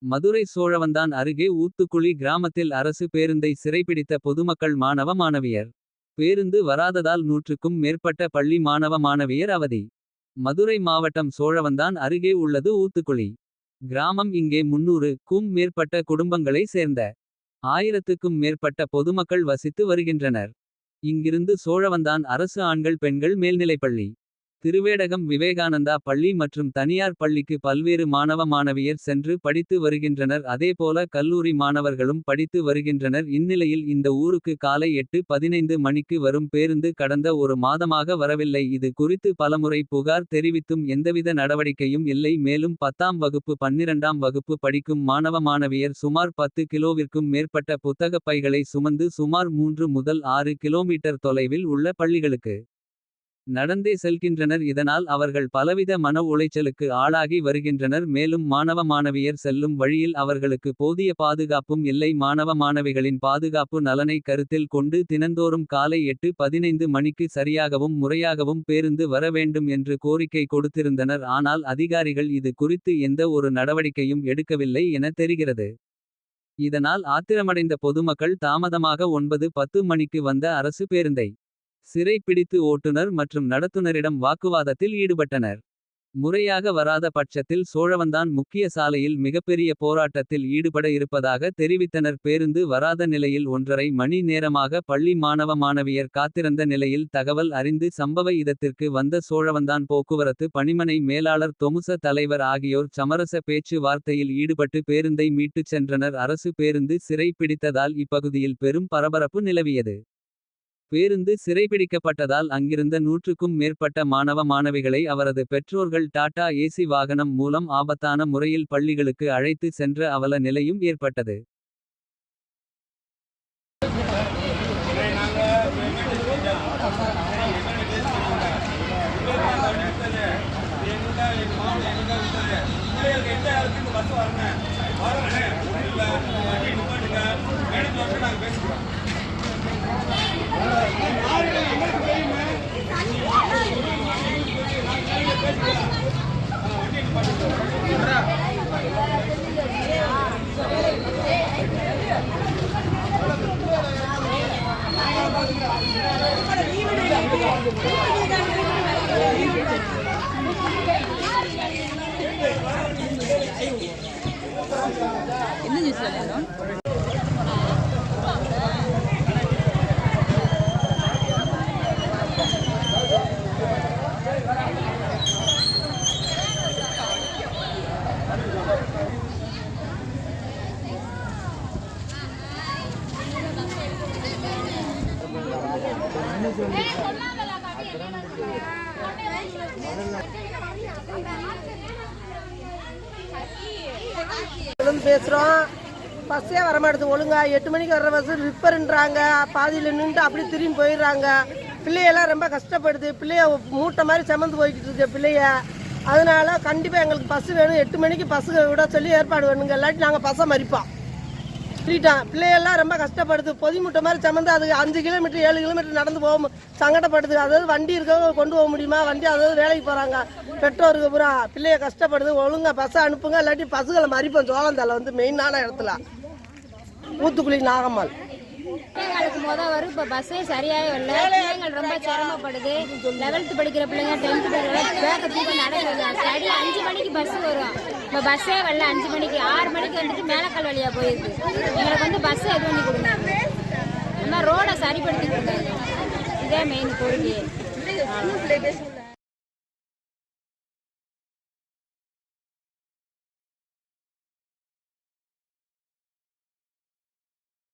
மதுரை சோழவந்தான் அருகே ஊத்துக்குளி கிராமத்தில் அரசு பேருந்தை சிறைபிடித்த பொதுமக்கள் மாணவ மாணவியர். பேருந்து வராததால் நூற்றுக்கும் மேற்பட்ட பள்ளி மாணவ மாணவியர் அவதி. மதுரை மாவட்டம் சோழவந்தான் அருகே உள்ளது ஊத்துக்குளி கிராமம். இங்கே 300க்கும் மேற்பட்ட குடும்பங்களை சேர்ந்த 1000த்துக்கும் மேற்பட்ட பொதுமக்கள் வசித்து வருகின்றனர். இங்கிருந்து சோழவந்தான் அரசு ஆண்கள் பெண்கள் மேல்நிலைப்பள்ளி, திருவேடகம் விவேகானந்தா பள்ளி மற்றும் தனியார் பள்ளிக்கு பல்வேறு மாணவ மாணவியர் சென்று படித்து வருகின்றனர். அதேபோல கல்லூரி மாணவர்களும் படித்து வருகின்றனர். இந்நிலையில் இந்த ஊருக்கு காலை 8:15 மணிக்கு வரும் பேருந்து கடந்த ஒரு மாதமாக வரவில்லை. இது குறித்து பலமுறை புகார் தெரிவித்தும் எந்தவித நடவடிக்கையும் இல்லை. மேலும் 10ஆம் வகுப்பு 12ஆம் வகுப்பு படிக்கும் மாணவ மாணவியர் சுமார் 10 கிலோவிற்கும் மேற்பட்ட புத்தகப் பைகளை சுமந்து சுமார் 3 முதல் 6 கிலோமீட்டர் தொலைவில் உள்ள பள்ளிகளுக்கு நடந்தே செல்கின்றனர். இதனால் அவர்கள் பலவித மன உளைச்சலுக்கு ஆளாகி வருகின்றனர். மேலும் மாணவ மாணவியர் செல்லும் வழியில் அவர்களுக்கு போதிய பாதுகாப்பும் இல்லை. மாணவ மாணவிகளின் பாதுகாப்பு நலனை கருத்தில் கொண்டு தினந்தோறும் காலை 8:15 மணிக்கு சரியாகவும் முறையாகவும் பேருந்து வர வேண்டும் என்று கோரிக்கை கொடுத்திருந்தனர். ஆனால் அதிகாரிகள் இது குறித்து எந்த ஒரு நடவடிக்கையும் எடுக்கவில்லை என தெரிகிறது. இதனால் ஆத்திரமடைந்த பொதுமக்கள் தாமதமாக 9:10 மணிக்கு வந்த அரசு பேருந்தை சிறை பிடித்து ஓட்டுனர் மற்றும் நடத்துனரிடம் வாக்குவாதத்தில் ஈடுபட்டனர். முறையாக வராத பட்சத்தில் சோழவந்தான் முக்கிய சாலையில் மிகப்பெரிய போராட்டத்தில் ஈடுபட இருப்பதாக தெரிவித்தனர். பேருந்து வராத நிலையில் 1½ மணி நேரமாக பள்ளி மாணவ மாணவியர் காத்திருந்த நிலையில் தகவல் அறிந்து சம்பவ இடத்திற்கு வந்த சோழவந்தான் போக்குவரத்து பணிமனை மேலாளர் தொமுச தலைவர் ஆகியோர் சமரச பேச்சு வார்த்தையில் ஈடுபட்டு பேருந்தை மீட்டுச் சென்றனர். அரசு பேருந்து சிறை பிடித்ததால் இப்பகுதியில் பெரும் பரபரப்பு நிலவியது. பேருந்து சிறைபிடிக்கப்பட்டதால் அங்கிருந்த 100க்கும் மேற்பட்ட மாணவ மாணவிகளை அவரது பெற்றோர்கள் டாடா ஏசி வாகனம் மூலம் ஆபத்தான முறையில் பள்ளிகளுக்கு அழைத்து சென்ற அவல நிலையும் ஏற்பட்டது. என்ன நியூஸ்ல வேணும்? பேசுகிறோம். பஸ்ஸே வரமாட்டேது ஒழுங்கா. 8 மணிக்கு வர்ற பஸ் ரிப்பருன்றாங்க. பாதியில் நின்று அப்படி திரும்பி போயிடுறாங்க. பிள்ளையெல்லாம் ரொம்ப கஷ்டப்படுது. பிள்ளைய மூட்டை மாதிரி சுமந்து போய்கிட்டு இருக்கு பிள்ளைய. அதனால கண்டிப்பாக எங்களுக்கு பஸ் வேணும். 8 மணிக்கு பஸ்ஸு விட சொல்லி ஏற்பாடு வேணுங்க. இல்லாட்டி நாங்கள் பஸ்ஸை மறிப்போம். சொல்லிட்டோம். பிள்ளையெல்லாம் ரொம்ப கஷ்டப்படுது. பொதி மூட்டை மாதிரி சுமந்து அது 5 கிலோமீட்டர் 7 கிலோமீட்டர் நடந்து போக சங்கடப்படுது. அதாவது வண்டி இருக்க கொண்டு போக முடியுமா? வண்டி அதாவது வேலைக்கு போகிறாங்க. பெற்றோருக்கு பூரா பிள்ளைய கஷ்டப்படுது. ஒழுங்காக பஸ்ஸை அனுப்புங்க. இல்லாட்டி பஸ்ஸுகளை மறிப்போம். சோழந்தால வந்து மெயினான இடத்துல ஊத்துக்குளி நாகம்மாள். பிள்ளைங்களுக்கு வரும். இப்போ பஸ்ஸே சரியாக இல்லை. பிள்ளைங்கள் ரொம்ப சிரமப்படுது. 11th படிக்கிற பிள்ளைங்க 10th பேக்கத்துக்கு நடக்குது. ஸ்டடி 5 மணிக்கு பஸ் வரும். இப்போ பஸ்ஸே வரல. 5 மணிக்கு 6 மணிக்கு வந்துட்டு மேலக்கல் வழியாக போயிருக்கு. எங்களுக்கு வந்து பஸ் இது பண்ணி கொடுங்க. இந்த மாதிரி ரோடை சரிப்படுத்தி கொடுங்க. இதே மெயின் கோரிக்கை.